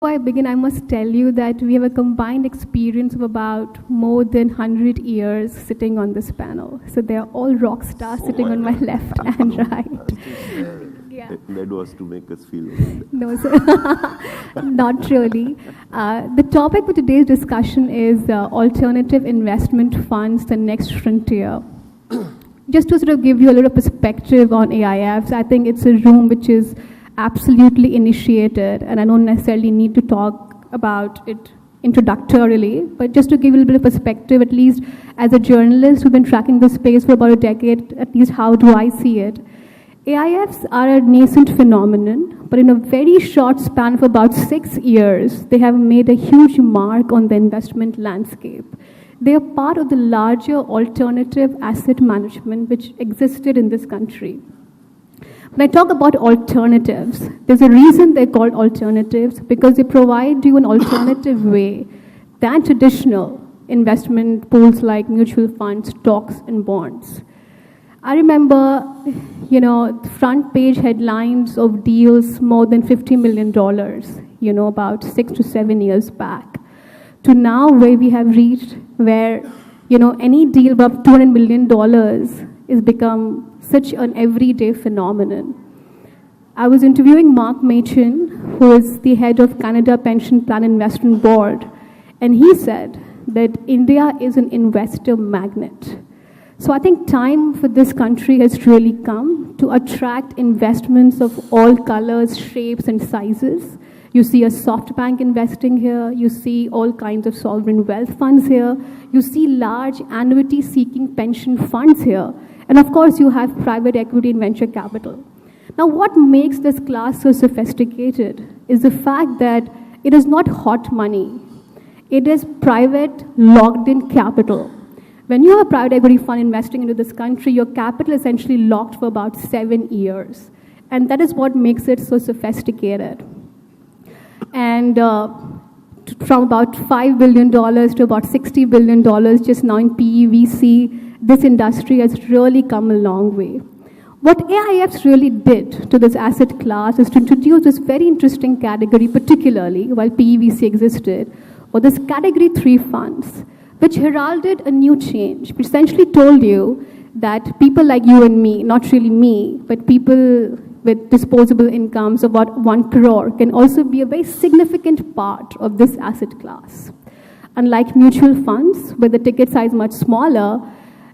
Before I begin, I must tell you that we have a combined experience of about more than 100 years sitting on this panel. So they are all rock stars sitting on my left and right. Yeah. That was to make us feel No, sir. Not really. The topic for today's discussion is alternative investment funds, the next frontier. Just to sort of give you a little perspective on AIFs, I think it's a room which is absolutely initiated, and I don't necessarily need to talk about it introductorily, but just to give you a little bit of perspective, at least as a journalist who's been tracking this space for about a decade, at least how do I see it? AIFs are a nascent phenomenon, but in a very short span of about 6 years, they have made a huge mark on the investment landscape. They are part of the larger alternative asset management which existed in this country. When I talk about alternatives, there's a reason they're called alternatives, because they provide you an alternative way than traditional investment pools like mutual funds, stocks, and bonds. I remember, front page headlines of deals more than $50 million, about 6 to 7 years back, to now where we have reached where, any deal above $200 million is become such an everyday phenomenon. I was interviewing Mark Machin, who is the head of Canada Pension Plan Investment Board, and he said that India is an investor magnet. So I think time for this country has really come to attract investments of all colors, shapes, and sizes. You see a SoftBank investing here. You see all kinds of sovereign wealth funds here. You see large annuity-seeking pension funds here. And of course, you have private equity and venture capital. Now, what makes this class so sophisticated is the fact that it is not hot money. It is private, locked-in capital. When you have a private equity fund investing into this country, your capital is essentially locked for about 7 years. And that is what makes it so sophisticated. And from about $5 billion to about $60 billion just now in PEVC, this industry has really come a long way. What AIFs really did to this asset class is to introduce this very interesting category, particularly while PEVC existed, or this category 3 funds, which heralded a new change, which essentially told you that people like you and me, not really me, but people with disposable incomes of about 1 crore can also be a very significant part of this asset class. Unlike mutual funds, where the ticket size is much smaller,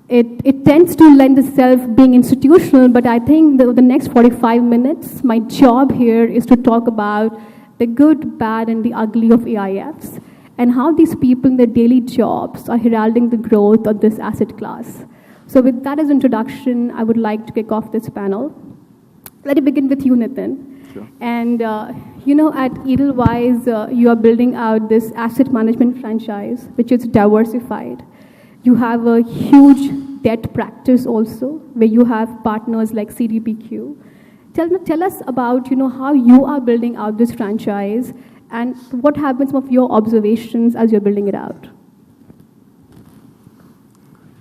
it tends to lend itself being institutional, but I think the next 45 minutes, my job here is to talk about the good, bad, and the ugly of AIFs, and how these people in their daily jobs are heralding the growth of this asset class. So with that as introduction, I would like to kick off this panel. Let me begin with you, Nitin. Sure. And, at Edelweiss, you are building out this asset management franchise, which is diversified. You have a huge debt practice also, where you have partners like CDPQ. Tell us about, how you are building out this franchise and what have been some of your observations as you're building it out.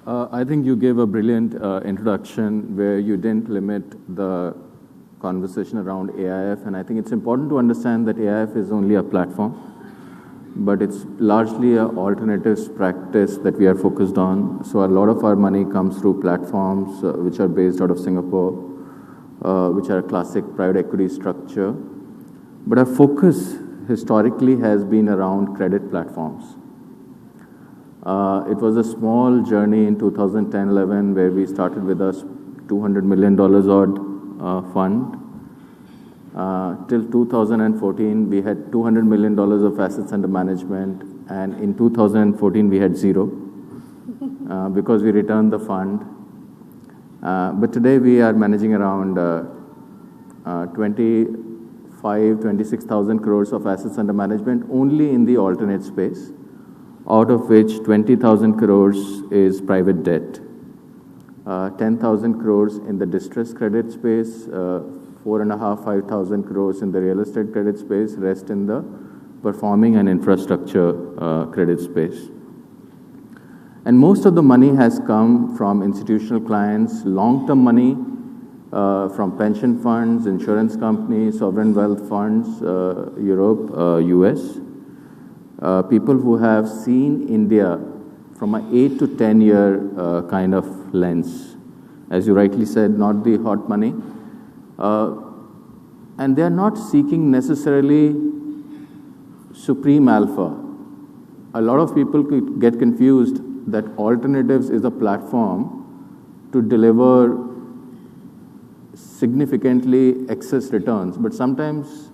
I think you gave a brilliant introduction where you didn't limit the conversation around AIF, and I think it's important to understand that AIF is only a platform, but it's largely an alternatives practice that we are focused on. So a lot of our money comes through platforms which are based out of Singapore, which are a classic private equity structure. But our focus historically has been around credit platforms. It was a small journey in 2010-11 where we started with a $200 million odd fund. Till 2014, we had $200 million of assets under management, and in 2014, we had zero because we returned the fund. But today, we are managing around 26,000 crores of assets under management only in the alternate space, out of which 20,000 crores is private debt, 10,000 crores in the distressed credit space, 5,000 crores in the real estate credit space, rest in the performing and infrastructure credit space. And most of the money has come from institutional clients, long-term money, from pension funds, insurance companies, sovereign wealth funds, Europe, US, people who have seen India from an 8 to 10 year kind of lens. As you rightly said, not the hot money. And they are not seeking necessarily supreme alpha. A lot of people could get confused that alternatives is a platform to deliver significantly excess returns. But sometimes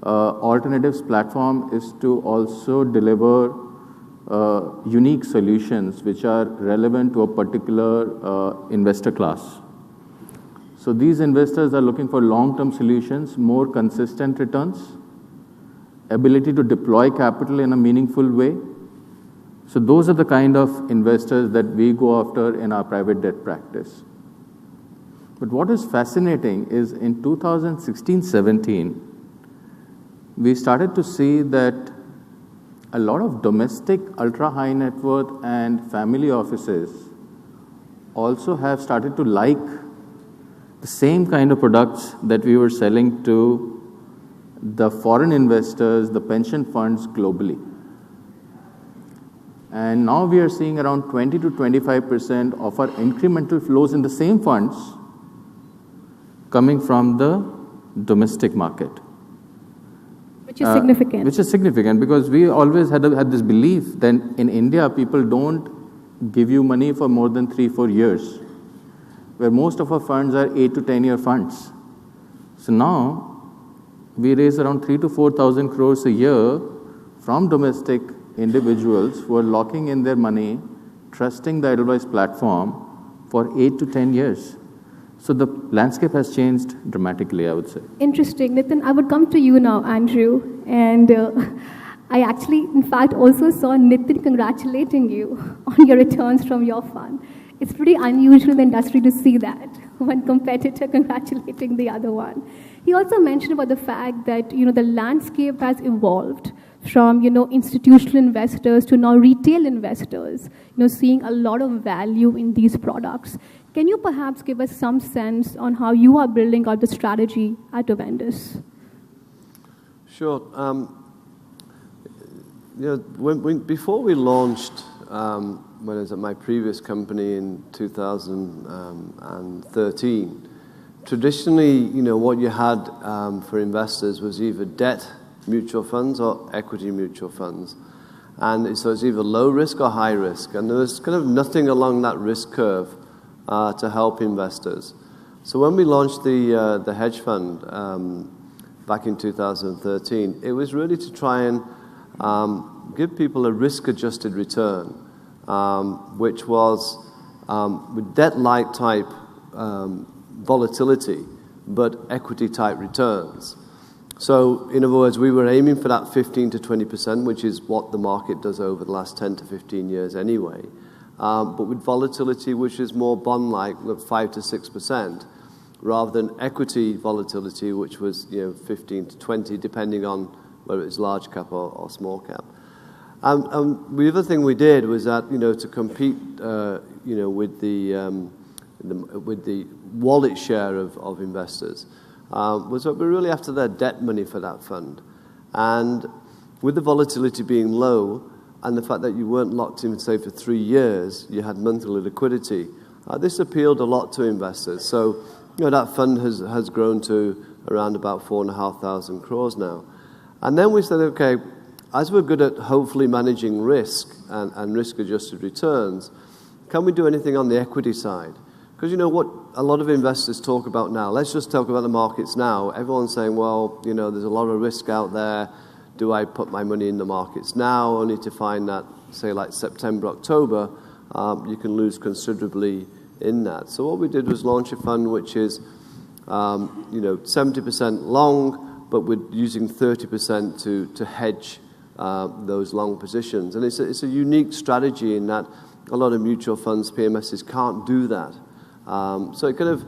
alternatives platform is to also deliver unique solutions which are relevant to a particular investor class. So these investors are looking for long-term solutions, more consistent returns, ability to deploy capital in a meaningful way. So those are the kind of investors that we go after in our private debt practice. But what is fascinating is in 2016-17, we started to see that a lot of domestic ultra-high net worth and family offices also have started to like the same kind of products that we were selling to the foreign investors, the pension funds globally. And now we are seeing around 20 to 25% of our incremental flows in the same funds coming from the domestic market. Which is significant. Which is significant because we always had this belief that in India, people don't give you money for more than 3-4 years, where most of our funds are 8 to 10 year funds. So now we raise around 3,000 to 4,000 crores a year from domestic individuals who are locking in their money, trusting the Edelweiss platform for 8 to 10 years. So the landscape has changed dramatically, I would say. Interesting. Nitin, I would come to you now, Andrew. And I actually, in fact, also saw Nitin congratulating you on your returns from your fund. It's pretty unusual in the industry to see that, one competitor congratulating the other one. He also mentioned about the fact that, the landscape has evolved from, institutional investors to now retail investors, seeing a lot of value in these products. Can you perhaps give us some sense on how you are building out the strategy at Avendus? Sure. Before we launched, when I was at my previous company in 2013, traditionally, what you had for investors was either debt mutual funds or equity mutual funds. And so it's either low risk or high risk. And there was kind of nothing along that risk curve to help investors. So when we launched the hedge fund back in 2013, it was really to try and give people a risk-adjusted return, which was with debt-like type volatility, but equity-type returns. So, in other words, we were aiming for that 15 to 20%, which is what the market does over the last 10 to 15 years anyway. But with volatility, which is more bond-like, 5 to 6%, rather than equity volatility, which was 15 to 20, depending on whether it's large cap or small cap. The other thing we did was that to compete with the wallet share of investors was that we're really after their debt money for that fund. And with the volatility being low and the fact that you weren't locked in, say, for 3 years, you had monthly liquidity, this appealed a lot to investors. So that fund has grown to around about 4,500 crores now. And then we said, okay, as we're good at hopefully managing risk and risk-adjusted returns, can we do anything on the equity side? Because what a lot of investors talk about now, let's just talk about the markets now. Everyone's saying, well, there's a lot of risk out there. Do I put my money in the markets now, only to find that, say, like September, October, you can lose considerably in that. So what we did was launch a fund which is 70% long, but we're using 30% to hedge those long positions. And it's a unique strategy in that a lot of mutual funds, PMSs, can't do that. So it kind of,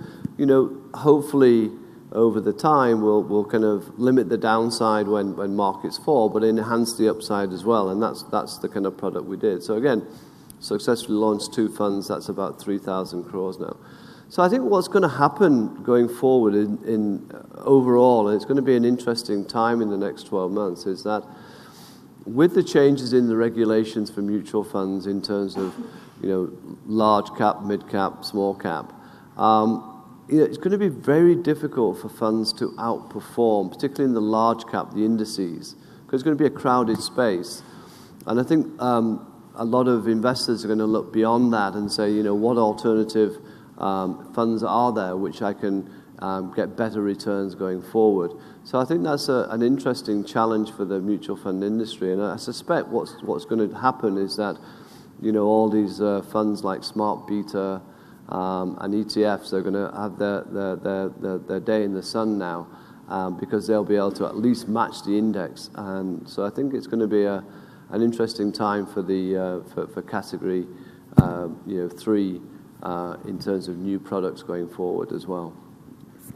hopefully over the time will kind of limit the downside when markets fall, but enhance the upside as well. And that's the kind of product we did. So again, successfully launched 2 funds. That's about 3,000 crores now. So I think what's going to happen going forward in overall, and it's going to be an interesting time in the next 12 months, is that with the changes in the regulations for mutual funds in terms of, large cap, mid cap, small cap, it's going to be very difficult for funds to outperform, particularly in the large cap, the indices, because it's going to be a crowded space. And I think a lot of investors are going to look beyond that and say, what alternative funds are there which I can get better returns going forward. So I think that's an interesting challenge for the mutual fund industry. And I suspect what's going to happen is that, all these funds like Smart Beta and ETFs are going to have their day in the sun now because they'll be able to at least match the index. And so I think it's going to be an interesting time for the for category 3 in terms of new products going forward as well.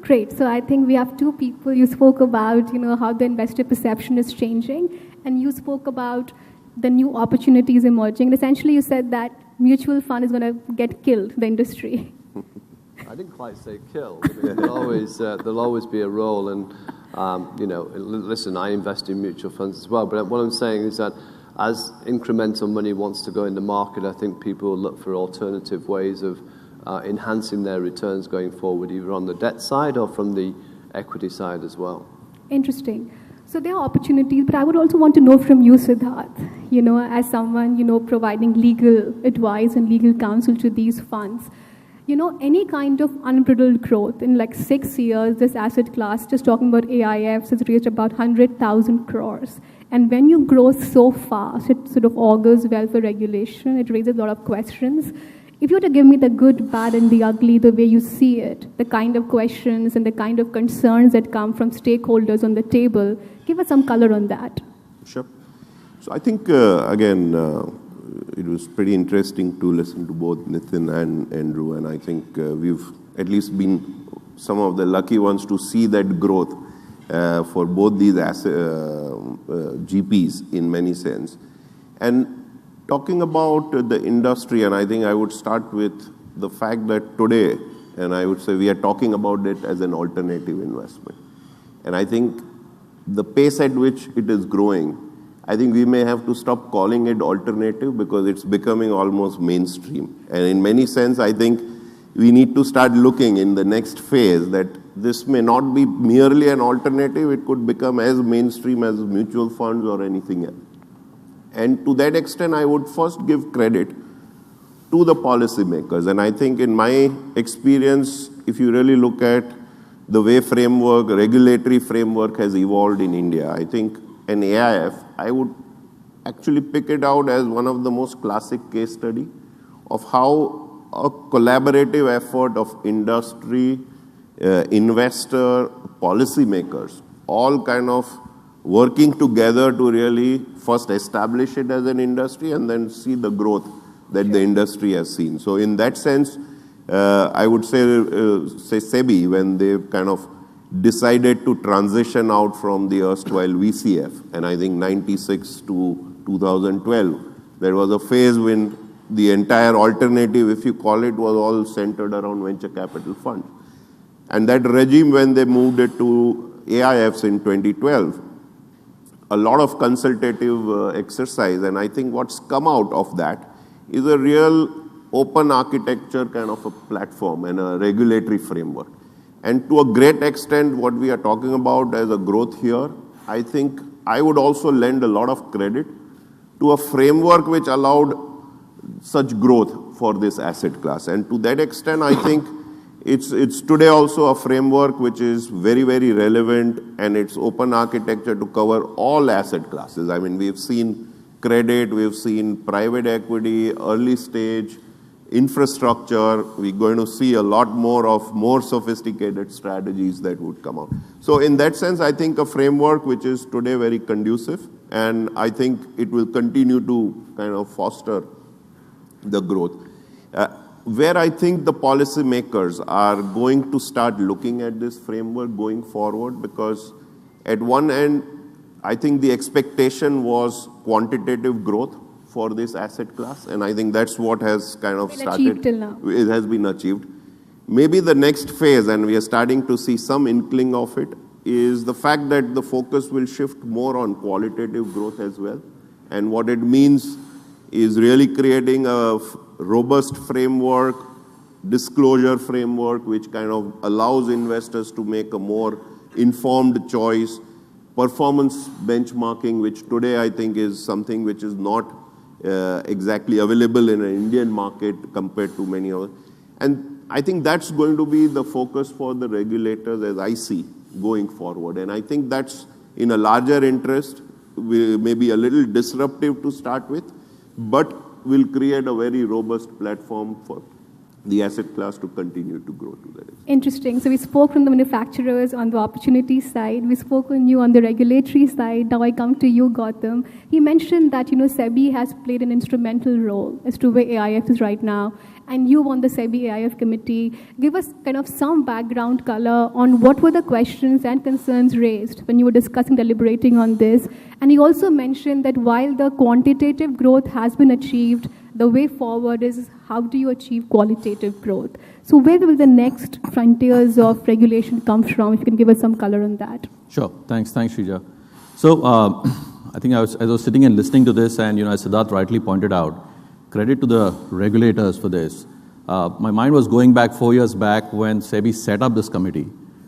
Great. So I think we have two people. You spoke about how the investor perception is changing, and you spoke about the new opportunities emerging. And essentially, you said that mutual fund is going to get killed, the industry. I didn't quite say kill. I mean, there'll always be a role, and listen, I invest in mutual funds as well. But what I'm saying is that as incremental money wants to go in the market, I think people will look for alternative ways of enhancing their returns going forward, either on the debt side or from the equity side as well. Interesting. So there are opportunities, but I would also want to know from you, Siddharth, as someone, providing legal advice and legal counsel to these funds, any kind of unbridled growth in like 6 years, this asset class, just talking about AIFs, has reached about 100,000 crores. And when you grow so fast, it sort of augurs well for regulation. It raises a lot of questions. If you were to give me the good, bad, and the ugly, the way you see it, the kind of questions and the kind of concerns that come from stakeholders on the table, give us some color on that. Sure. So I think, again, it was pretty interesting to listen to both Nitin and Andrew, and I think we've at least been some of the lucky ones to see that growth for both these GPs in many sense. And talking about the industry, and I think I would start with the fact that today, and I would say we are talking about it as an alternative investment. And I think the pace at which it is growing, I think we may have to stop calling it alternative because it's becoming almost mainstream. And in many sense, I think we need to start looking in the next phase that this may not be merely an alternative, it could become as mainstream as mutual funds or anything else. And to that extent, I would first give credit to the policymakers. And I think in my experience, if you really look at the way regulatory framework has evolved in India, I think an AIF, I would actually pick it out as one of the most classic case study of how a collaborative effort of industry, investor, policymakers, all kind of working together to really first establish it as an industry and then see the growth that the industry has seen. So in that sense, I would say SEBI, when they kind of decided to transition out from the erstwhile VCF, and I think 96 to 2012, there was a phase when the entire alternative, if you call it, was all centered around venture capital funds. And that regime, when they moved it to AIFs in 2012, a lot of consultative exercise, and I think what's come out of that is a real open architecture kind of a platform and a regulatory framework. And to a great extent, what we are talking about as a growth here, I think I would also lend a lot of credit to a framework which allowed such growth for this asset class. And to that extent, I think it's today also a framework which is very, very relevant, and it's open architecture to cover all asset classes. I mean, we've seen credit, we've seen private equity, early stage, infrastructure. We're going to see a lot more of more sophisticated strategies that would come out. So in that sense, I think a framework which is today very conducive, and I think it will continue to kind of foster the growth. Where I think the policymakers are going to start looking at this framework going forward, because at one end, I think the expectation was quantitative growth for this asset class, and I think that's what has kind of started. Achieved till now. It has been achieved. Maybe the next phase, and we are starting to see some inkling of it, is the fact that the focus will shift more on qualitative growth as well. And what it means is really creating a robust framework, disclosure framework, which kind of allows investors to make a more informed choice, performance benchmarking, which today I think is something which is not exactly available in an Indian market compared to many others. And I think that's going to be the focus for the regulators, as I see, going forward. And I think that's in a larger interest, maybe a little disruptive to start with, but will create a very robust platform for the asset class to continue to grow to that extent. Interesting. So we spoke from the manufacturers on the opportunity side. We spoke on you on the regulatory side. Now I come to you, Gautam. He mentioned that, SEBI has played an instrumental role as to where AIF is right now. And you on the SEBI AIF committee. Give us kind of some background color on what were the questions and concerns raised when you were discussing, deliberating on this. And he also mentioned that while the quantitative growth has been achieved, the way forward is how do you achieve qualitative growth? So where will the next frontiers of regulation come from? If you can give us some color on that. Sure. Thanks, Shrija. So I think as I was sitting and listening to this, and as Siddharth rightly pointed out, credit to the regulators for this. My mind was going back 4 years back when SEBI set up this committee.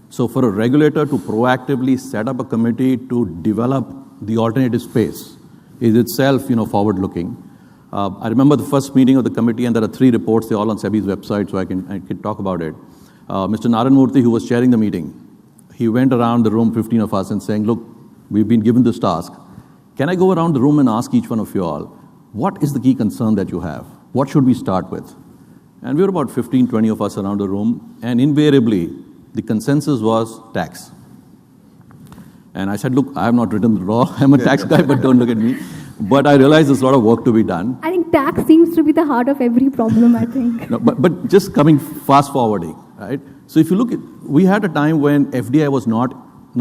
So for a regulator to proactively set up a committee to develop the alternative space is itself, forward-looking. I remember the first meeting of the committee, and there are 3 reports. They're all on SEBI's website, so I can talk about it. Mr. Narayanmurthy, who was chairing the meeting, he went around the room, 15 of us, and saying, look, we've been given this task. Can I go around the room and ask each one of you all, what is the key concern that you have? What should we start with? And we were about 15, 20 of us around the room, and invariably, the consensus was tax. And I said, look, I have not written the law. I'm a tax guy, but don't look at me. But I realize there's a lot of work to be done. I think tax seems to be the heart of every problem, I think. No, but just coming fast forwarding, right? So if you look at, we had a time when FDI was not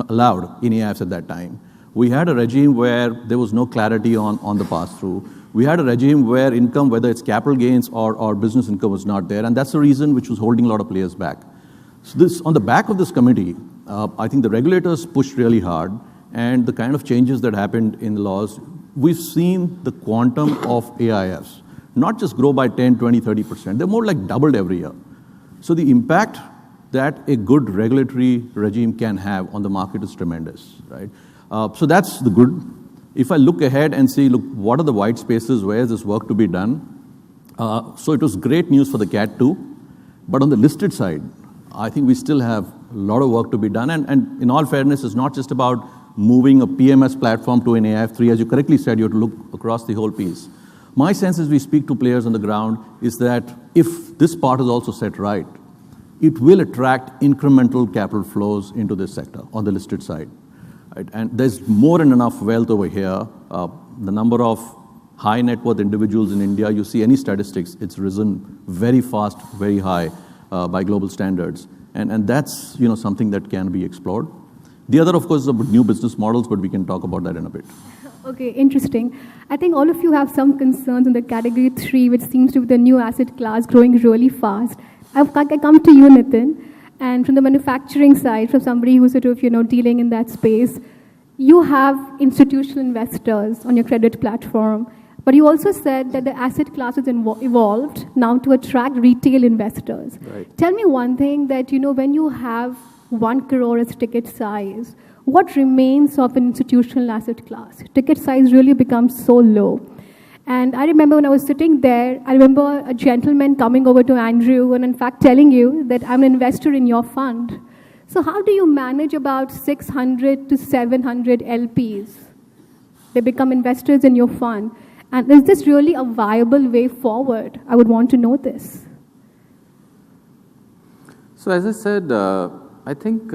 allowed in AIFs at that time. We had a regime where there was no clarity on the pass-through. We had a regime where income, whether it's capital gains or business income, was not there. And that's the reason which was holding a lot of players back. So this, on the back of this committee, I think the regulators pushed really hard. And the kind of changes that happened in the laws, we've seen the quantum of AIFs not just grow by 10, 20, 30%. They're more like doubled every year. So the impact that a good regulatory regime can have on the market is tremendous, right? So that's the good. If I look ahead and see, look, what are the white spaces, where is this work to be done? So it was great news for the CAT 2, but on the listed side, I think we still have a lot of work to be done. And in all fairness, it's not just about moving a PMS platform to an AIF3. As you correctly said, you have to look across the whole piece. My sense as we speak to players on the ground is that if this part is also set right, it will attract incremental capital flows into this sector on the listed side. Right? And there's more than enough wealth over here. The number of high net worth individuals in India, you see any statistics, it's risen very fast, very high by global standards. And that's something that can be explored. The other, of course, is about new business models, but we can talk about that in a bit. Okay, interesting. I think all of you have some concerns on the category 3, which seems to be the new asset class growing really fast. I come to you, Nitin, and from the manufacturing side, from somebody who's sort of, dealing in that space, you have institutional investors on your credit platform, but you also said that the asset class has evolved now to attract retail investors. Right. Tell me one thing that, when you have 1 crore as ticket size, what remains of an institutional asset class? Ticket size really becomes so low. And I remember when I was sitting there, I remember a gentleman coming over to Andrew and in fact telling you that I'm an investor in your fund. So how do you manage about 600 to 700 LPs? They become investors in your fund. And is this really a viable way forward? I would want to know this. So as I said, I think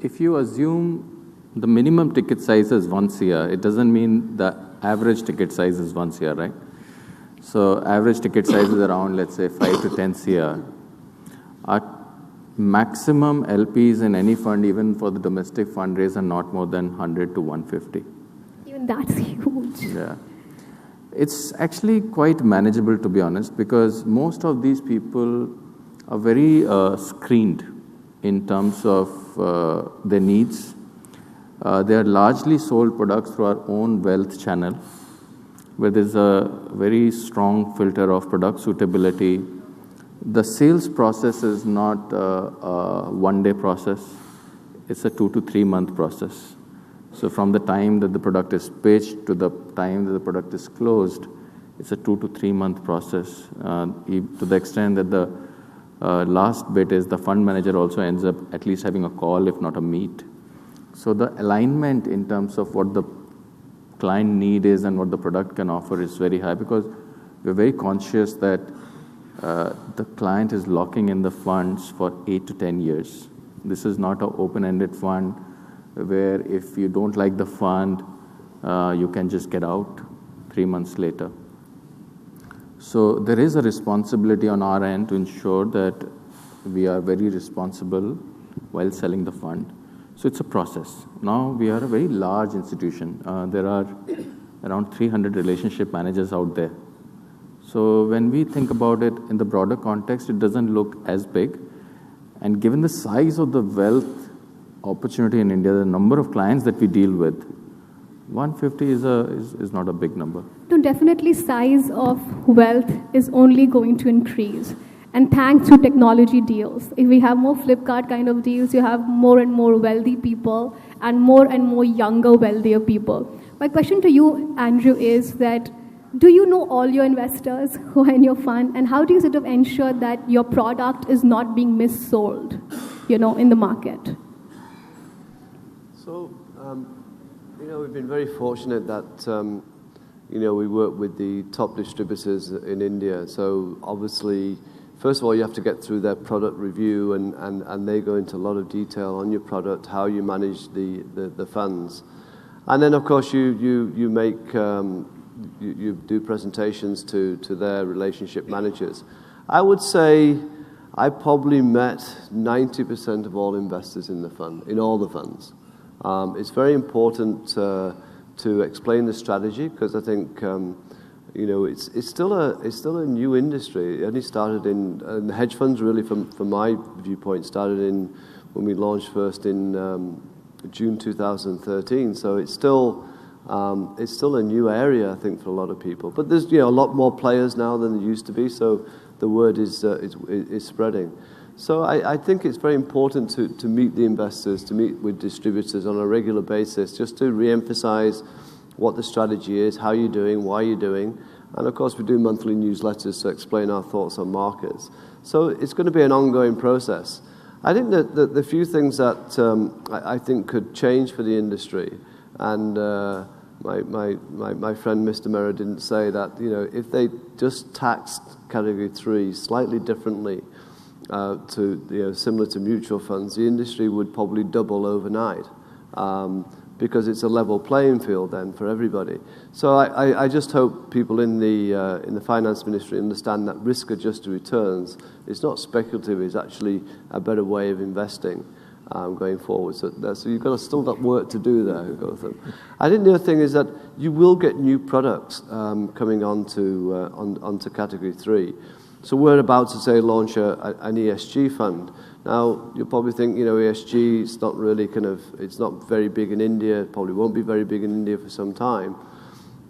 if you assume the minimum ticket size is 1 CR, it doesn't mean the average ticket size is 1 CR, right? So average ticket size is around, let's say, 5 to 10 CR. Our maximum LPs in any fund, even for the domestic fundraise, are not more than 100 to 150. Even that's huge. Yeah. It's actually quite manageable, to be honest, because most of these people are very screened in terms of their needs. They are largely sold products through our own wealth channel, where there's a very strong filter of product suitability. The sales process is not a one-day process. It's a 2 to 3 month process. So from the time that the product is pitched to the time that the product is closed, it's a 2 to 3 month process, to the extent that the last bit is the fund manager also ends up at least having a call, if not a meet. So the alignment in terms of what the client need is and what the product can offer is very high, because we're very conscious that the client is locking in the funds for 8 to 10 years. This is not an open-ended fund where if you don't like the fund, you can just get out 3 months later. So there is a responsibility on our end to ensure that we are very responsible while selling the fund. So it's a process. Now we are a very large institution. There are around 300 relationship managers out there. So when we think about it in the broader context, it doesn't look as big. And given the size of the wealth opportunity in India, the number of clients that we deal with, 150 is not a big number. No, definitely size of wealth is only going to increase. And thanks to technology deals. If we have more Flipkart kind of deals, you have more and more wealthy people and more younger, wealthier people. My question to you, Andrew, is that do you know all your investors who are in your fund, and how do you sort of ensure that your product is not being missold, in the market? So, we've been very fortunate that, we work with the top distributors in India. So obviously, first of all, you have to get through their product review, and they go into a lot of detail on your product, how you manage the funds. And then, of course, you make, you do presentations to their relationship managers. I would say I probably met 90% of all investors in the fund, in all the funds. It's very important to explain the strategy, because I think it's still a new industry. It only started in hedge funds, really, from my viewpoint, started when we launched first in June 2013. So it's still a new area, I think, for a lot of people. But there's a lot more players now than there used to be. So the word is spreading. So I think it's very important to meet the investors, to meet with distributors on a regular basis, just to re-emphasize what the strategy is, how you're doing, why you're doing. And of course, we do monthly newsletters to explain our thoughts on markets. So it's going to be an ongoing process. I think that the few things that I think could change for the industry, and my friend Mr. Mehra didn't say that, if they just taxed Category 3 slightly differently, similar to mutual funds, the industry would probably double overnight, because it's a level playing field then for everybody. So I just hope people in the finance ministry understand that risk-adjusted returns is not speculative; it's actually a better way of investing going forward. So you've still got work to do there, Gautam. I think the other thing is that you will get new products coming onto Category 3. So we're about to, say, launch an ESG fund. Now, you'll probably think, ESG, it's not really it's not very big in India, probably won't be very big in India for some time.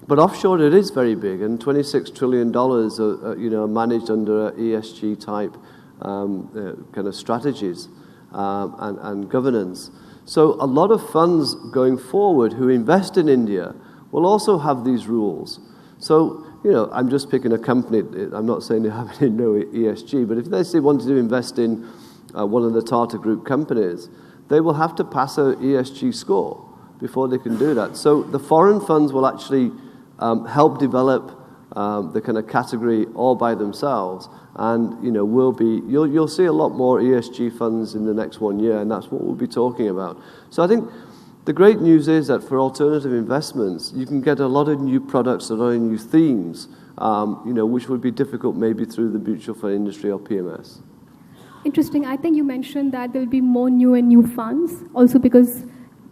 But offshore, it is very big, and $26 trillion are managed under ESG type kind of strategies and governance. So a lot of funds going forward who invest in India will also have these rules. So, I'm just picking a company. I'm not saying they have no ESG, but if they wanted to invest in one of the Tata Group companies, they will have to pass an ESG score before they can do that. So the foreign funds will actually help develop the kind of category all by themselves, and you'll see a lot more ESG funds in the next 1 year, and that's what we'll be talking about. So I think the great news is that for alternative investments, you can get a lot of new products, a lot of new themes, which would be difficult maybe through the mutual fund industry or PMS. Interesting. I think you mentioned that there will be more new funds, also because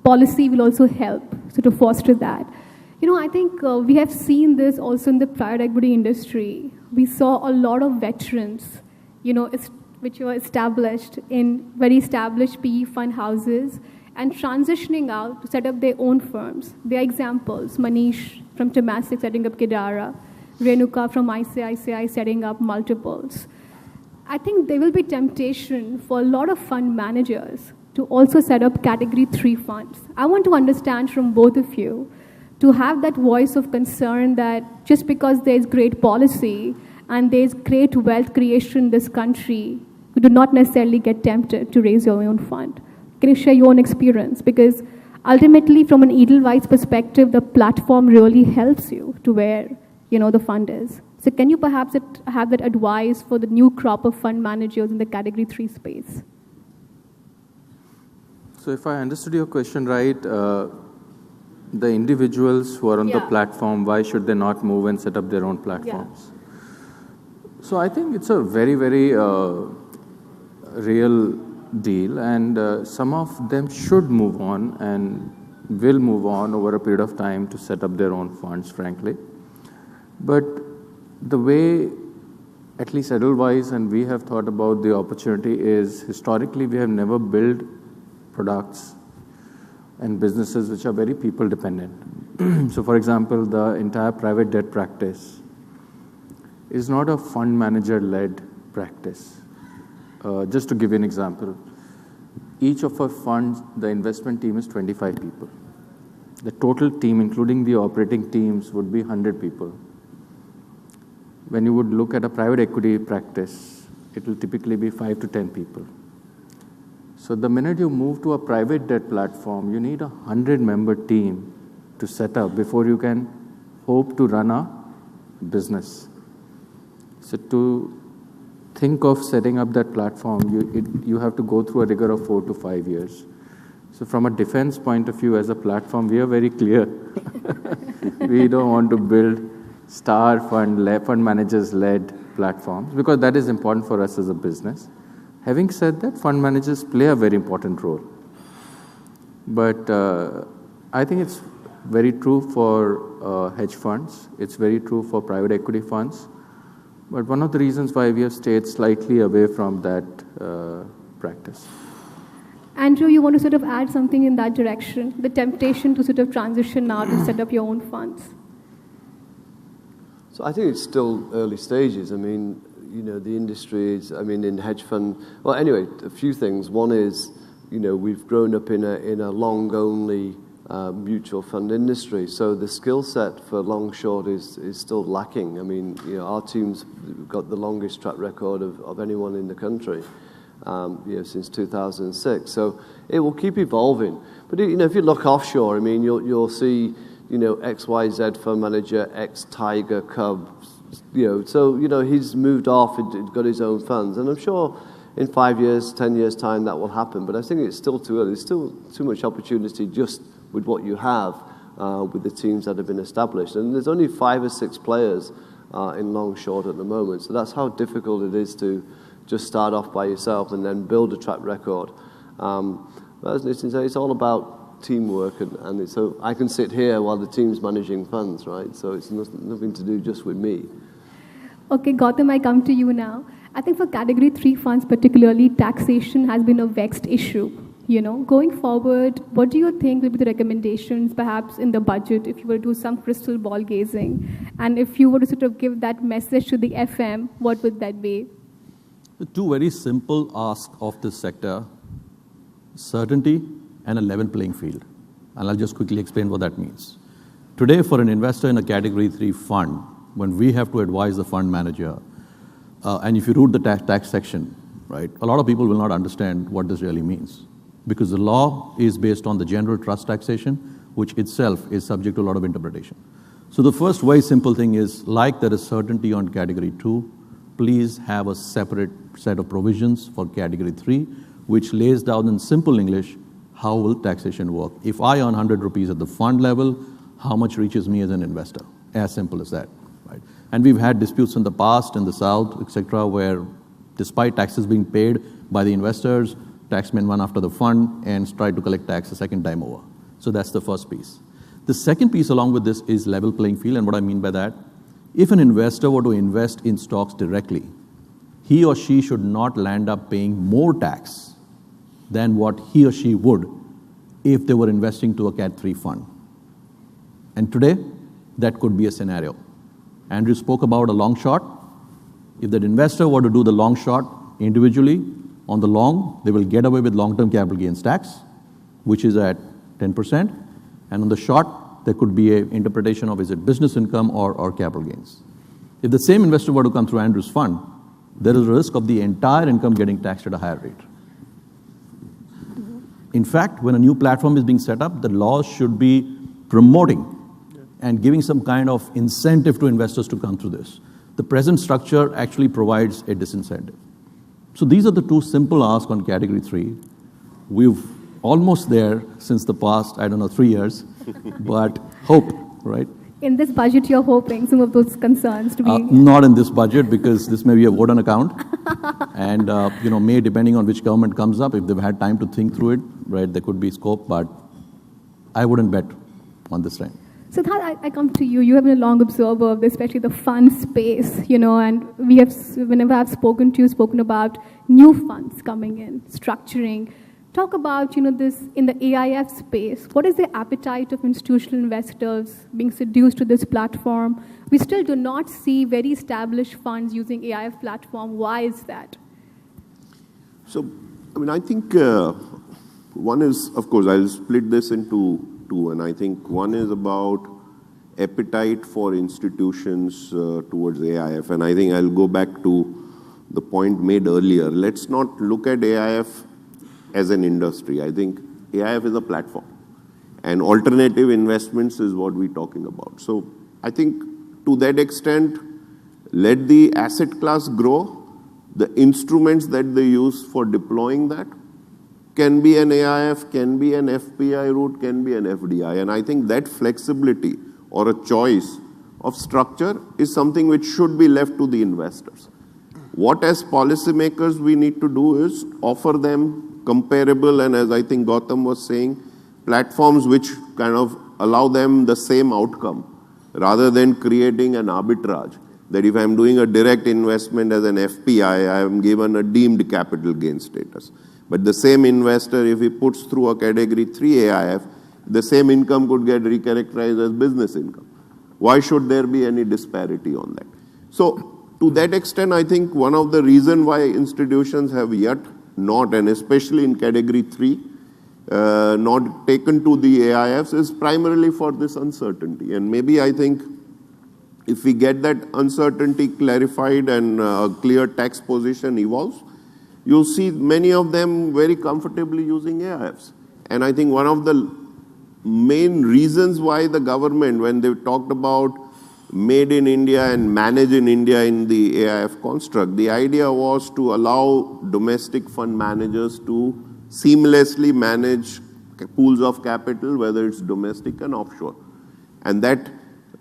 policy will also help to foster that. I think we have seen this also in the private equity industry. We saw a lot of veterans, which were established in very established PE fund houses and transitioning out to set up their own firms. There are examples, Manish from Temasek setting up Kedara, Renuka from ICICI setting up multiples. I think there will be temptation for a lot of fund managers to also set up category 3 funds. I want to understand from both of you to have that voice of concern that just because there's great policy and there's great wealth creation in this country, you do not necessarily get tempted to raise your own fund. Can you share your own experience? Because ultimately, from an Edelweiss perspective, the platform really helps you to where the fund is. So can you perhaps have that advice for the new crop of fund managers in the category 3 space? So if I understood your question right, the individuals who are on the platform, why should they not move and set up their own platforms? Yeah. So I think it's a very, very real deal, and some of them should move on and will move on over a period of time to set up their own funds, frankly. But the way at least Edelweiss and we have thought about the opportunity is historically we have never built products and businesses which are very people dependent. So for example, the entire private debt practice is not a fund manager led practice. Just to give you an example, each of our funds, the investment team is 25 people. The total team, including the operating teams, would be 100 people. When you would look at a private equity practice, it will typically be 5 to 10 people. So the minute you move to a private debt platform, you need a 100-member team to set up before you can hope to run a business. So to think of setting up that platform, you have to go through a rigor of 4 to 5 years. So from a defense point of view, as a platform, we are very clear. We don't want to build star fund managers-led platforms because that is important for us as a business. Having said that, fund managers play a very important role. But I think it's very true for hedge funds. It's very true for private equity funds. But one of the reasons why we have stayed slightly away from that practice. Andrew, you want to sort of add something in that direction, the temptation to sort of transition now to set up your own funds? So I think it's still early stages. I mean, the industry is, in hedge fund, well, anyway, a few things. One is, we've grown up in a long-only mutual fund industry. So the skill set for long-short is still lacking. Our team's got the longest track record of anyone in the country, since 2006. So it will keep evolving. But, if you look offshore, you'll see, XYZ fund manager, ex-Tiger, Cub, so, he's moved off and got his own funds. And I'm sure in 5 years, 10 years' time, that will happen. But I think it's still too early. There's still too much opportunity just with what you have with the teams that have been established. And there's only 5 or 6 players in long short at the moment. So that's how difficult it is to just start off by yourself and then build a track record. But as Nitin said, it's all about teamwork, and so I can sit here while the team's managing funds, right? So it's nothing to do just with me. Okay, Gautam, I come to you now. I think for category 3 funds particularly, taxation has been a vexed issue. Going forward, what do you think will be the recommendations perhaps in the budget if you were to do some crystal ball gazing? And if you were to sort of give that message to the FM, what would that be? The 2 very simple asks of this sector: certainty and a level playing field. And I'll just quickly explain what that means. Today, for an investor in a category 3 fund, when we have to advise the fund manager, and if you read the tax section, right, a lot of people will not understand what this really means. Because the law is based on the general trust taxation, which itself is subject to a lot of interpretation. So the first very simple thing is, like there is certainty on category 2, please have a separate set of provisions for category 3, which lays down in simple English, how will taxation work? If I earn 100 rupees at the fund level, how much reaches me as an investor? As simple as that, right? And we've had disputes in the past, in the South, etc., where despite taxes being paid by the investors, taxmen run after the fund and try to collect tax a second time over. So that's the first piece. The second piece along with this is level playing field, and what I mean by that, if an investor were to invest in stocks directly, he or she should not land up paying more tax than what he or she would if they were investing to a Cat 3 fund. And today, that could be a scenario. Andrew spoke about a long shot. If that investor were to do the long shot individually, on the long, they will get away with long-term capital gains tax, which is at 10%. And on the short, there could be an interpretation of is it business income or capital gains. If the same investor were to come through Andrew's fund, there is a risk of the entire income getting taxed at a higher rate. In fact, when a new platform is being set up, the laws should be promoting and giving some kind of incentive to investors to come through this. The present structure actually provides a disincentive. So these are the two simple asks on Category 3. We've almost there since the past, 3 years, but hope, right? In this budget, you're hoping some of those concerns to be... Not in this budget, because this may be a vote on account. And, may, depending on which government comes up, if they've had time to think through it, right, there could be scope, but I wouldn't bet on this time. Siddharth, I come to you. You have been a long observer of this, especially the fund space, and whenever I've spoken to you, spoken about new funds coming in, structuring. Talk about, this in the AIF space. What is the appetite of institutional investors being seduced to this platform? We still do not see very established funds using AIF platform. Why is that? So, I think one is, of course, I'll split this into two, and I think one is about appetite for institutions towards AIF, and I think I'll go back to the point made earlier. Let's not look at AIF as an industry. I think AIF is a platform, and alternative investments is what we're talking about. So I think to that extent, let the asset class grow. The instruments that they use for deploying that can be an AIF, can be an FPI route, can be an FDI. And I think that flexibility or a choice of structure is something which should be left to the investors. What as policymakers we need to do is offer them comparable, and as I think Gautam was saying, platforms which kind of allow them the same outcome rather than creating an arbitrage. That if I'm doing a direct investment as an FPI, I am given a deemed capital gain status. But the same investor, if he puts through a Category 3 AIF, the same income could get recharacterized as business income. Why should there be any disparity on that? So to that extent, I think one of the reasons why institutions have yet not, and especially in Category 3, not taken to the AIFs is primarily for this uncertainty. And maybe I think if we get that uncertainty clarified and a clear tax position evolves, you'll see many of them very comfortably using AIFs. And I think one of the main reasons why the government, when they talked about made in India and manage in India in the AIF construct, the idea was to allow domestic fund managers to seamlessly manage pools of capital, whether it's domestic and offshore. And that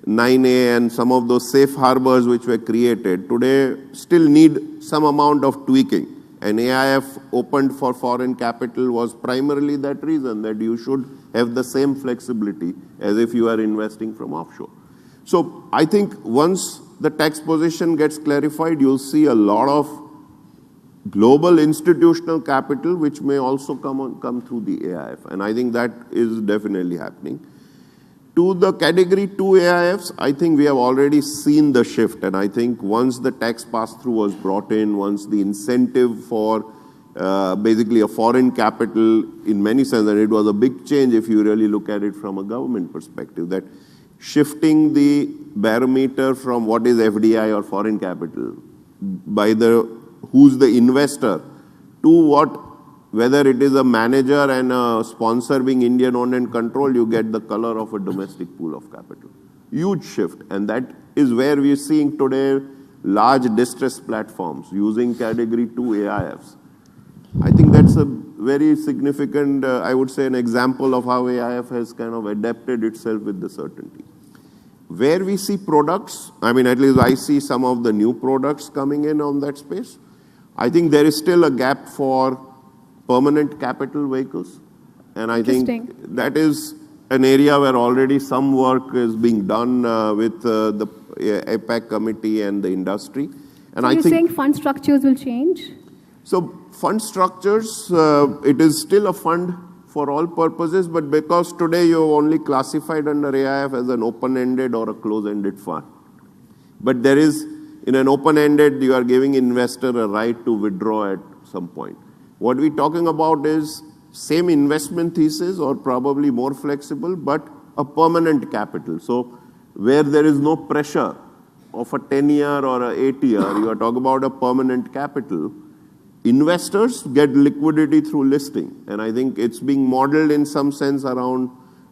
9A and some of those safe harbors which were created today still need some amount of tweaking. And AIF opened for foreign capital was primarily that reason, that you should have the same flexibility as if you are investing from offshore. So I think once the tax position gets clarified, you'll see a lot of global institutional capital which may also come through the AIF. And I think that is definitely happening. To the Category 2 AIFs, I think we have already seen the shift. And I think once the tax pass-through was brought in, once the incentive for basically a foreign capital in many sense, and it was a big change if you really look at it from a government perspective, that shifting the barometer from what is FDI or foreign capital by who's the investor to what, whether it is a manager and a sponsor being Indian owned and controlled, you get the color of a domestic pool of capital. Huge shift. And that is where we are seeing today large distressed platforms using Category 2 AIFs. I think that's a very significant, I would say, an example of how AIF has kind of adapted itself with the certainty. Where we see products, I mean, at least I see some of the new products coming in on that space. I think there is still a gap for permanent capital vehicles. And I think that is an area where already some work is being done with the APAC committee and the industry. And so you're saying fund structures will change? So fund structures, it is still a fund for all purposes, but because today you're only classified under AIF as an open-ended or a close-ended fund. But there is, in an open-ended, you are giving investor a right to withdraw at some point. What we're talking about is same investment thesis or probably more flexible, but a permanent capital. So where there is no pressure of a 10-year or a 8-year, you are talking about a permanent capital. Investors get liquidity through listing. And I think it's being modeled in some sense around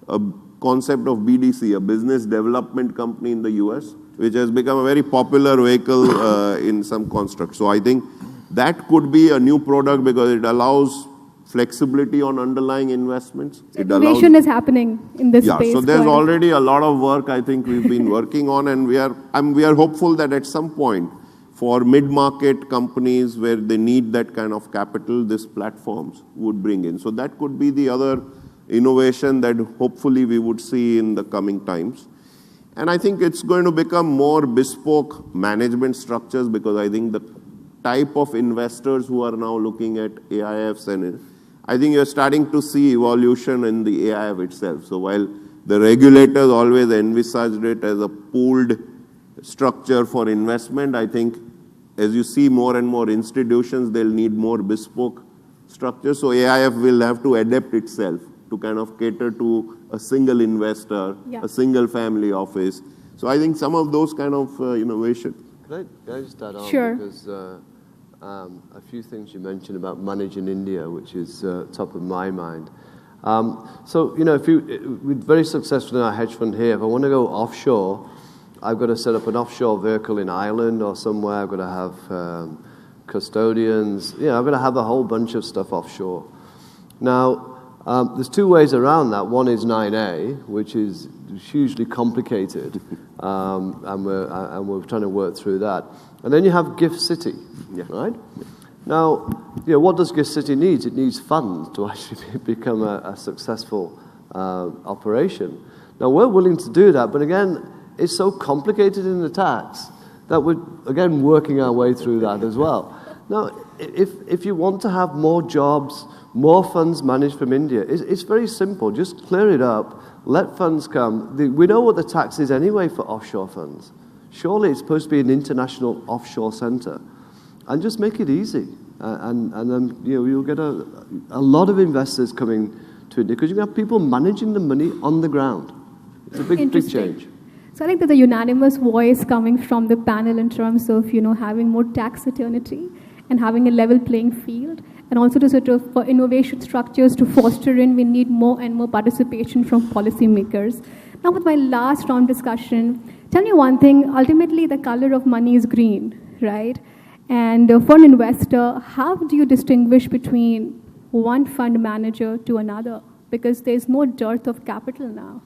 a concept of BDC, a business development company in the US, which has become a very popular vehicle in some constructs. So I think that could be a new product because it allows flexibility on underlying investments. Innovation is happening in this space. So there's already a lot of work I think we've been working on, and we are hopeful that at some point for mid-market companies where they need that kind of capital, these platforms would bring in. So that could be the other innovation that hopefully we would see in the coming times. And I think it's going to become more bespoke management structures because I think the type of investors who are now looking at AIFs, and I think you're starting to see evolution in the AIF itself. So while the regulators always envisaged it as a pooled structure for investment, I think as you see more and more institutions, they'll need more bespoke structures. So AIF will have to adapt itself to kind of cater to a single investor, a single family office. So I think some of those kind of innovation. Can I just add on? Sure. Because a few things you mentioned about managing India, which is top of my mind. So, we're very successful in our hedge fund here. If I want to go offshore, I've got to set up an offshore vehicle in Ireland or somewhere. I've got to have custodians. I've got to have a whole bunch of stuff offshore. Now, there's two ways around that. One is 9A, which is hugely complicated, and we're trying to work through that. And then you have Gift City, right? Now, what does Gift City need? It needs funds to actually become a successful operation. Now, we're willing to do that, but again, it's so complicated in the tax that we're, again, working our way through that as well. Now, if you want to have more jobs, more funds managed from India, it's very simple. Just clear it up, let funds come. We know what the tax is anyway for offshore funds. Surely it's supposed to be an international offshore center. And just make it easy. And then you'll get a lot of investors coming to India because you have people managing the money on the ground. It's a big change. So I think there's a unanimous voice coming from the panel in terms of, having more tax certainty and having a level playing field. And also to sort of, for innovation structures to foster in, we need more and more participation from policymakers. Now with my last round discussion, tell me one thing, ultimately the color of money is green, right? And for an investor, how do you distinguish between one fund manager to another? Because there's no dearth of capital now,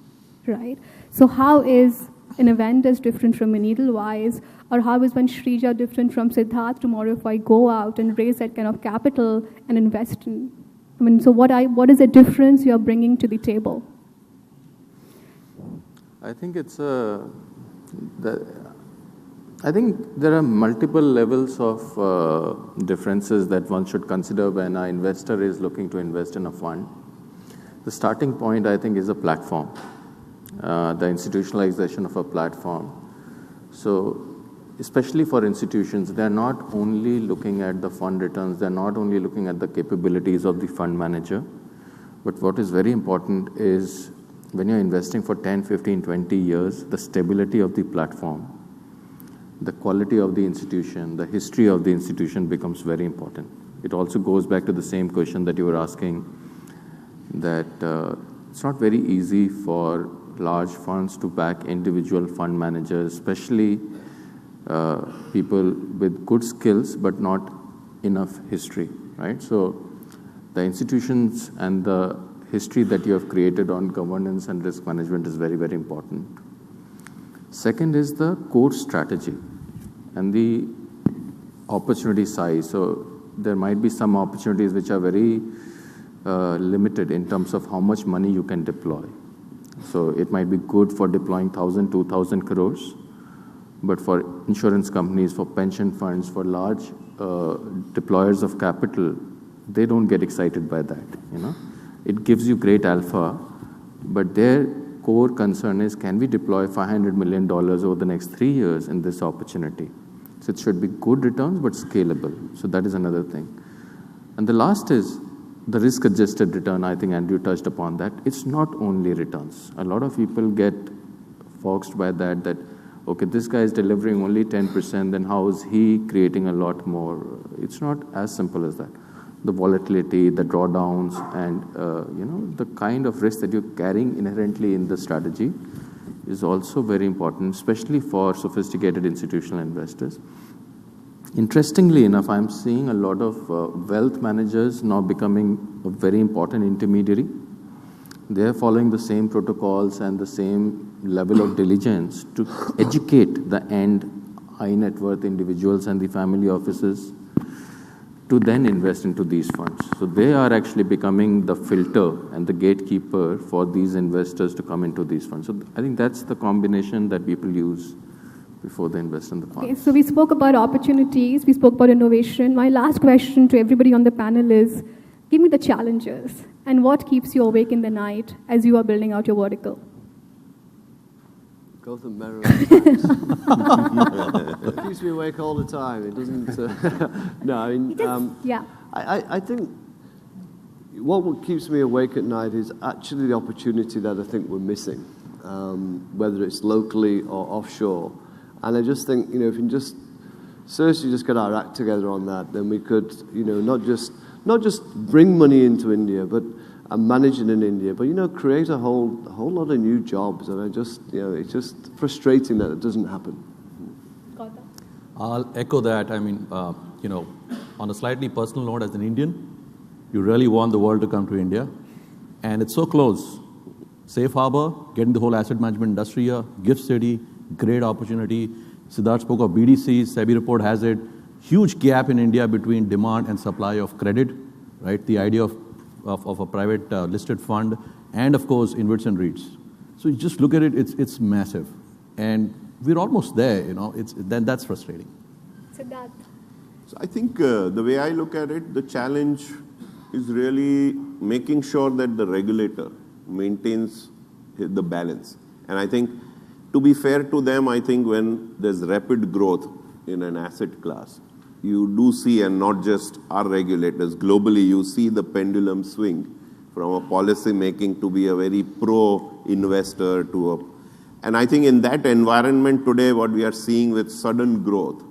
right? So how is an Avendus different from an Edelweiss, or how is one Shrija different from Siddharth tomorrow if I go out and raise that kind of capital and invest in? So what is the difference you are bringing to the table? I think I think there are multiple levels of differences that one should consider when an investor is looking to invest in a fund. The starting point, I think, is a platform. The institutionalization of a platform. So especially for institutions, they're not only looking at the fund returns, they're not only looking at the capabilities of the fund manager, but what is very important is when you're investing for 10, 15, 20 years, the stability of the platform, the quality of the institution, the history of the institution becomes very important. It also goes back to the same question that you were asking, that it's not very easy for large funds to back individual fund managers, especially people with good skills but not enough history, right? So the institutions and the history that you have created on governance and risk management is very, very important. Second is the core strategy and the opportunity size. So there might be some opportunities which are very limited in terms of how much money you can deploy. So it might be good for deploying 1,000, 2,000 crores, But for insurance companies, for pension funds, for large deployers of capital, they don't get excited by that, you know. It gives you great alpha, but their core concern is, can we deploy $500 million over the next 3 years in this opportunity? So it should be good returns, but scalable. So that is another thing. And the last is the risk-adjusted return. I think Andrew touched upon that. It's not only returns. A lot of people get foxed by that, okay, this guy is delivering only 10%, then how is he creating a lot more? It's not as simple as that. The volatility, the drawdowns, and you know, the kind of risk that you're carrying inherently in the strategy is also very important, especially for sophisticated institutional investors. Interestingly enough, I'm seeing a lot of wealth managers now becoming a very important intermediary. They're following the same protocols and the same level of diligence to educate the end high net worth individuals and the family offices to then invest into these funds. So they are actually becoming the filter and the gatekeeper for these investors to come into these funds. So I think that's the combination that people use before they invest in the funds. Okay, so we spoke about opportunities, we spoke about innovation. My last question to everybody on the panel is, give me the challenges and what keeps you awake in the night as you are building out your vertical? Gautam, Mehra. It keeps me awake all the time. It doesn't. No, I mean, yeah. I think what keeps me awake at night is actually the opportunity that I think we're missing, whether it's locally or offshore. And I just think, you know, if we can just seriously just get our act together on that, then we could, you know, not just bring money into India, but and manage it in India, but, you know, create a whole lot of new jobs. And I just, you know, it's just frustrating that it doesn't happen. Gautam? I'll echo that. I mean, you know, on a slightly personal note, as an Indian, you really want the world to come to India. And it's so close. Safe harbor, getting the whole asset management industry here, gift city, great opportunity. Siddharth spoke of BDCs, SEBI report has it. Huge gap in India between demand and supply of credit, right? The idea of a private listed fund, and of course, InvITs and REITs. So you just look at it, it's massive. And we're almost there, you know, then that's frustrating. Siddharth? So I think the way I look at it, the challenge is really making sure that the regulator maintains the balance. And I think, to be fair to them, I think when there's rapid growth in an asset class, you do see, and not just our regulators, globally, you see the pendulum swing from a policy making to be a very pro-investor to a... And I think in that environment today, what we are seeing with sudden growth,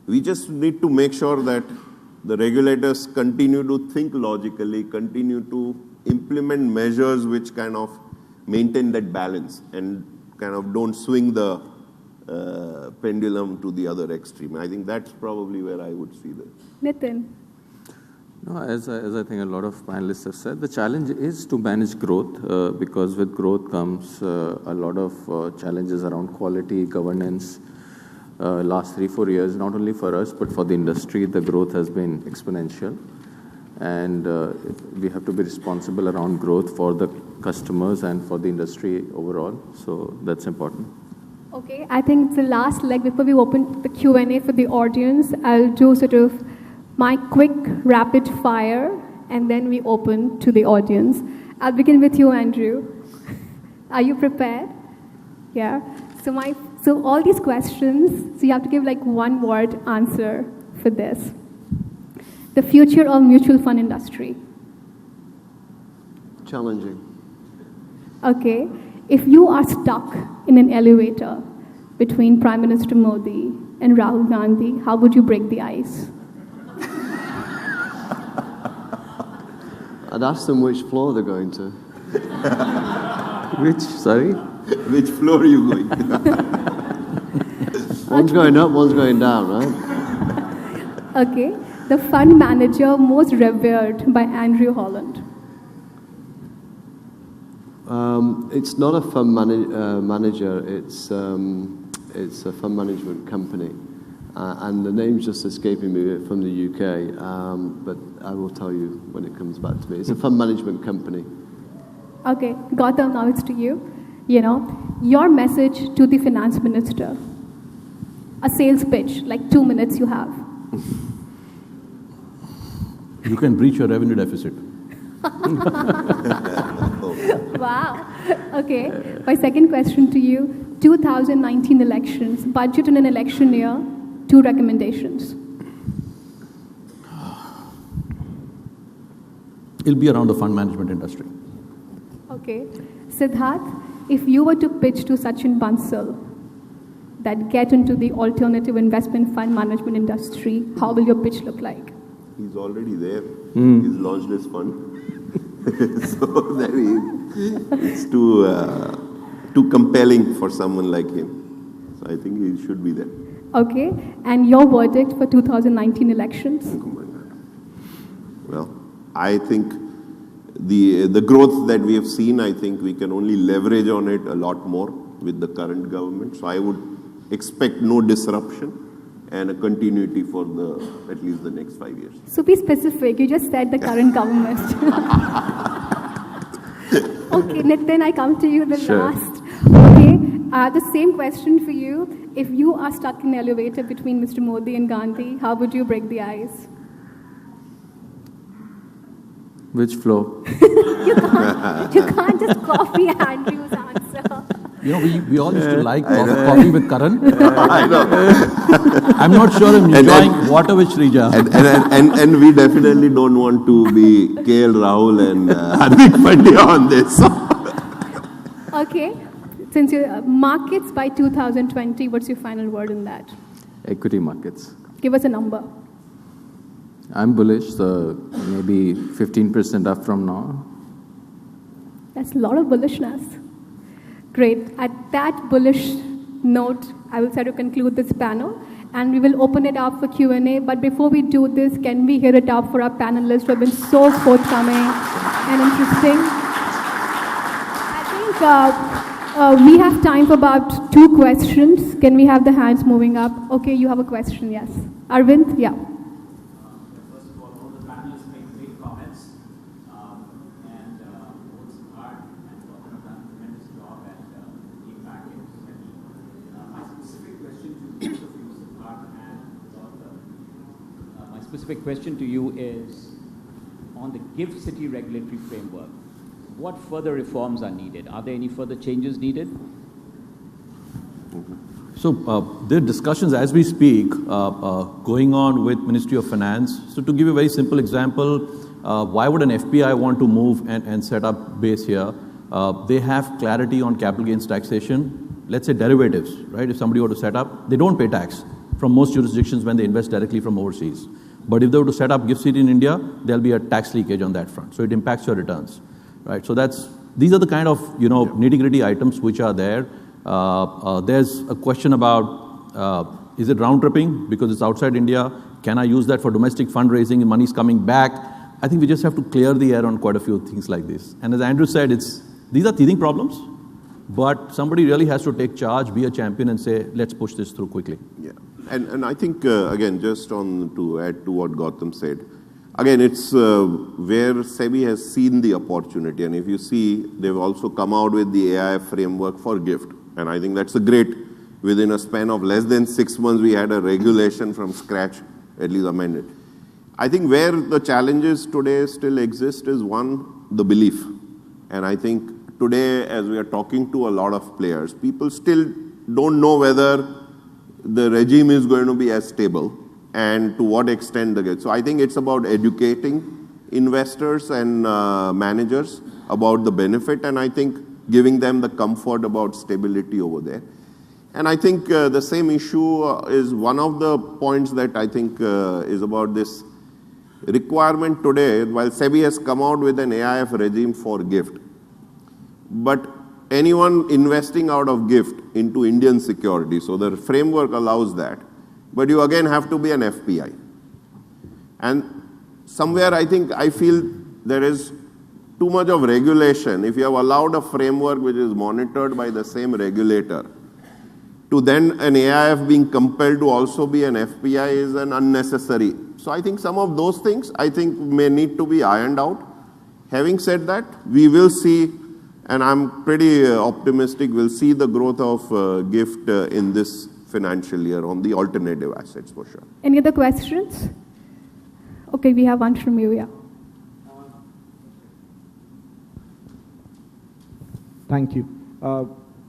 we just need to make sure that the regulators continue to think logically, continue to implement measures which kind of maintain that balance and kind of don't swing the pendulum to the other extreme. I think that's probably where I would see that. Nitin? No, as I think a lot of panelists have said, the challenge is to manage growth because with growth comes a lot of challenges around quality, governance. Last 3-4 years, not only for us, but for the industry, the growth has been exponential. And we have to be responsible around growth for the customers and for the industry overall. So that's important. Okay, I think it's the last leg before we open the Q&A for the audience. I'll do sort of my quick rapid fire, and then we open to the audience. I'll begin with you, Andrew. Are you prepared? Yeah. So all these questions, so you have to give like one word answer for this. The future of mutual fund industry. Challenging. Okay. If you are stuck in an elevator between Prime Minister Modi and Rahul Gandhi, how would you break the ice? I'd ask them which floor they're going to. Which floor are you going to? One's going up, one's going down, right? Okay. The fund manager most revered by Andrew Holland. It's not a fund manager, it's a fund management company. And the name's just escaping me from the UK, but I will tell you when it comes back to me. It's a fund management company. Okay, Gautam, now it's to you. You know, your message to the finance minister. A sales pitch, like 2 minutes you have. You can breach your revenue deficit. Wow. Okay. My second question to you, 2019 elections, budget in an election year, 2 recommendations. It'll be around the fund management industry. Okay. Siddharth, if you were to pitch to Sachin Bansal that get into the alternative investment fund management industry, how will your pitch look like? He's already there. He's launched his fund. So that it's too compelling for someone like him. So I think he should be there. Okay. And your verdict for 2019 elections? Well, I think the growth that we have seen, I think we can only leverage on it a lot more with the current government. So I would expect no disruption and a continuity for at least the next 5 years. So be specific. You just said the current government. Okay, Nitin, I come to you the last. Okay, the same question for you. If you are stuck in an elevator between Mr. Modi and Gandhi, how would you break the ice? Which floor? You can't just copy Andrew's answer. You know, we all used to like coffee with Karan. I know. I'm not sure I'm enjoying water with Shrija. And we definitely don't want to be KL Rahul and Hardik Pandya on this. Okay. Since you markets by 2020, what's your final word on that? Equity markets. Give us a number. I'm bullish, so maybe 15% up from now. That's a lot of bullishness. Great. At that bullish note, I will try to conclude this panel, and we will open it up for Q&A. But before we do this, can we hear it up for our panelists who have been so forthcoming and interesting? I think we have time for about 2 questions. Can we have the hands moving up? Okay, you have a question, yes. Arvind, yeah. First of all the panelists make great comments. And both Siddharth and Gautam have done a tremendous job at impacting society. My specific question to both of you, Siddharth and Gautam, my specific question to you is on the GIFT City regulatory framework. What further reforms are needed? Are there any further changes needed? So there are discussions as we speak going on with Ministry of Finance. So to give you a very simple example, why would an FPI want to move and set up base here? They have clarity on capital gains taxation. Let's say derivatives, right? If somebody were to set up, they don't pay tax from most jurisdictions when they invest directly from overseas. But if they were to set up GIFT City in India, there'll be a tax leakage on that front. So it impacts your returns, right? So these are the kind of nitty-gritty items which are there. There's a question about is it round tripping because it's outside India? Can I use that for domestic fundraising and money's coming back? I think we just have to clear the air on quite a few things like this. And as Andrew said, these are teething problems, but somebody really has to take charge, be a champion, and say, let's push this through quickly. Yeah, and I think again, just to add to what Gautam said, again, it's where SEBI has seen the opportunity, and if you see, they've also come out with the AIF framework for GIFT. And I think that's a great, within a span of less than 6 months, we had a regulation from scratch, at least amended. I think where the challenges today still exist is one, the belief. And I think today, as we are talking to a lot of players, people still don't know whether the regime is going to be as stable and to what extent the get. So I think it's about educating investors and managers about the benefit, and I think giving them the comfort about stability over there. And I think the same issue is one of the points that I think is about this requirement today, while SEBI has come out with an AIF regime for GIFT. But anyone investing out of GIFT into Indian security, so the framework allows that, but you again have to be an FPI. And somewhere I feel there is too much of regulation. If you have allowed a framework which is monitored by the same regulator, to then an AIF being compelled to also be an FPI is an unnecessary. So I think some of those things I think may need to be ironed out. Having said that, we will see, and I'm pretty optimistic, we'll see the growth of GIFT in this financial year on the alternative assets for sure. Any other questions? Okay, we have one from you, yeah. Thank you.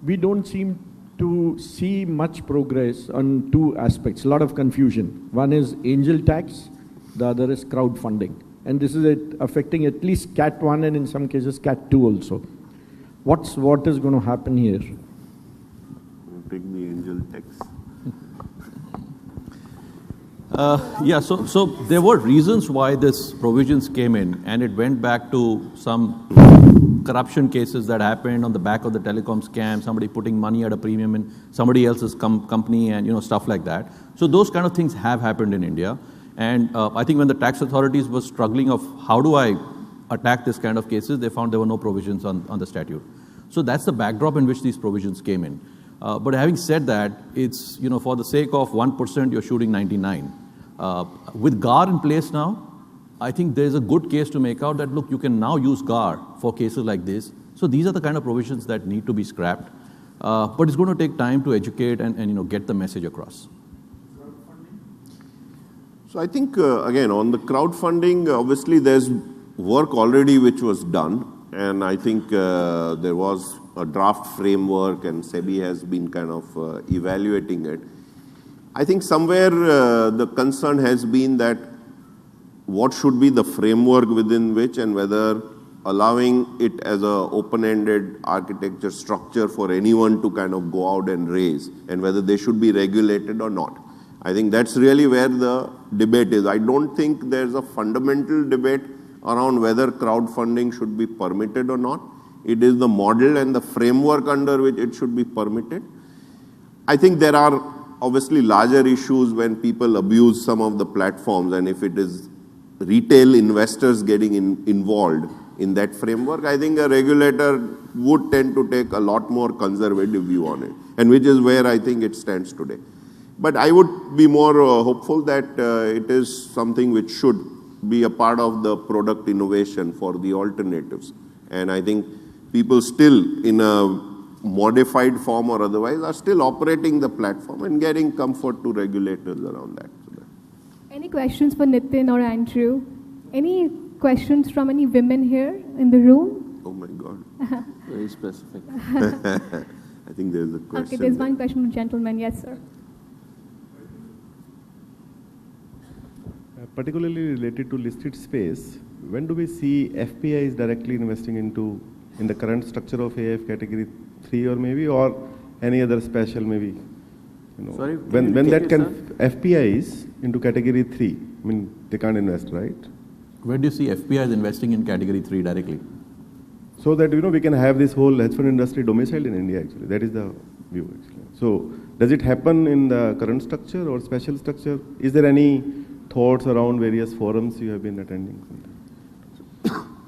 We don't seem to see much progress on two aspects, a lot of confusion. One is angel tax, the other is crowdfunding. And this is affecting at least Cat 1 and in some cases Cat 2 also. What is going to happen here? Take the angel tax. Yeah, so there were reasons why this provisions came in, and it went back to some corruption cases that happened on the back of the telecom scam, somebody putting money at a premium in somebody else's company and stuff like that. So those kind of things have happened in India. And I think when the tax authorities were struggling of how do I attack this kind of cases, they found there were no provisions on the statute. So that's the backdrop in which these provisions came in. But having said that, it's, for the sake of 1%, you're shooting 99. With GAR in place now, I think there's a good case to make out that, look, you can now use GAR for cases like this. So these are the kind of provisions that need to be scrapped. But it's going to take time to educate and get the message across. So I think, again, on the crowdfunding, obviously there's work already which was done. And I think there was a draft framework and SEBI has been kind of evaluating it. I think somewhere the concern has been that what should be the framework within which and whether allowing it as a open-ended architecture structure for anyone to kind of go out and raise and whether they should be regulated or not. I think that's really where the debate is. I don't think there's a fundamental debate around whether crowdfunding should be permitted or not. It is the model and the framework under which it should be permitted. I think there are obviously larger issues when people abuse some of the platforms, and if it is retail investors getting involved in that framework, I think a regulator would tend to take a lot more conservative view on it, and which is where I think it stands today. But I would be more hopeful that it is something which should be a part of the product innovation for the alternatives. And I think people still, in a modified form or otherwise, are still operating the platform and getting comfort to regulators around that. Any questions for Nitin or Andrew? Any questions from any women here in the room? Oh my God. Very specific. I think there's a question. Okay, there's one question from gentleman. Yes, sir. Particularly related to listed space, when do we see FPIs directly investing in the current structure of AIF category 3 or maybe, or any other special maybe? Sorry? When that can FPIs into category 3, I mean, they can't invest, right? Where do you see FPIs investing in category 3 directly? So that, we can have this whole hedge fund industry domiciled in India, actually. That is the view, actually. So does it happen in the current structure or special structure? Is there any thoughts around various forums you have been attending?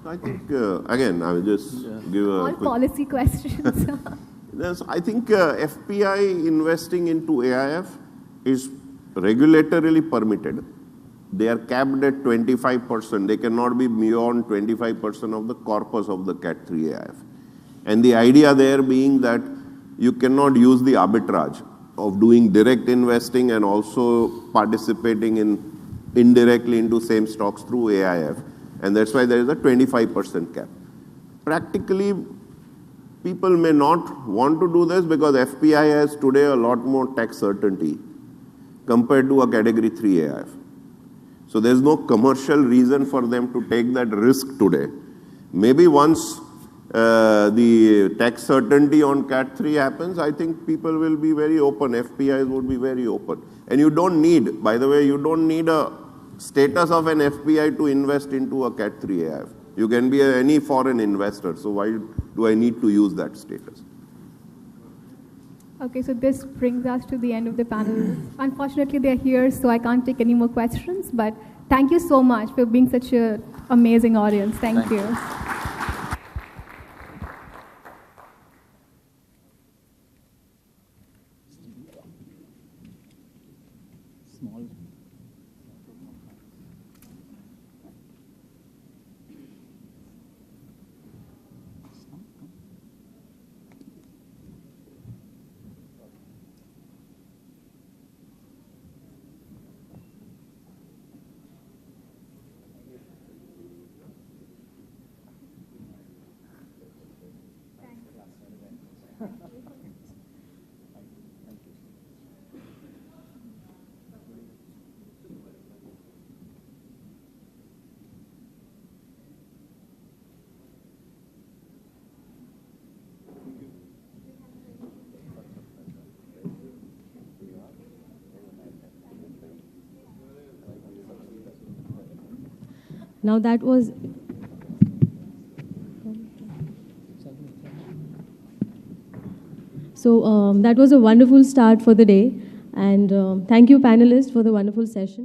I think, again, I will just give a All quick policy questions. I think FPI investing into AIF is regulatorily permitted. They are capped at 25%. They cannot be beyond 25% of the corpus of the Cat 3 AIF. And the idea there being that you cannot use the arbitrage of doing direct investing and also participating indirectly into same stocks through AIF. And that's why there is a 25% cap. Practically, people may not want to do this because FPI has today a lot more tax certainty compared to a category 3 AIF. So there's no commercial reason for them to take that risk today. Maybe once the tax certainty on Cat 3 happens, I think people will be very open. FPIs would be very open. And you don't need, by the way, you don't need a status of an FPI to invest into a Cat 3 AIF. You can be any foreign investor. So why do I need to use that status? Okay, so this brings us to the end of the panel. Unfortunately, they're here, so I can't take any more questions. But thank you so much for being such an amazing audience. Thank you. Now that was... So that was a wonderful start for the day. And thank you, panelists, for the wonderful session.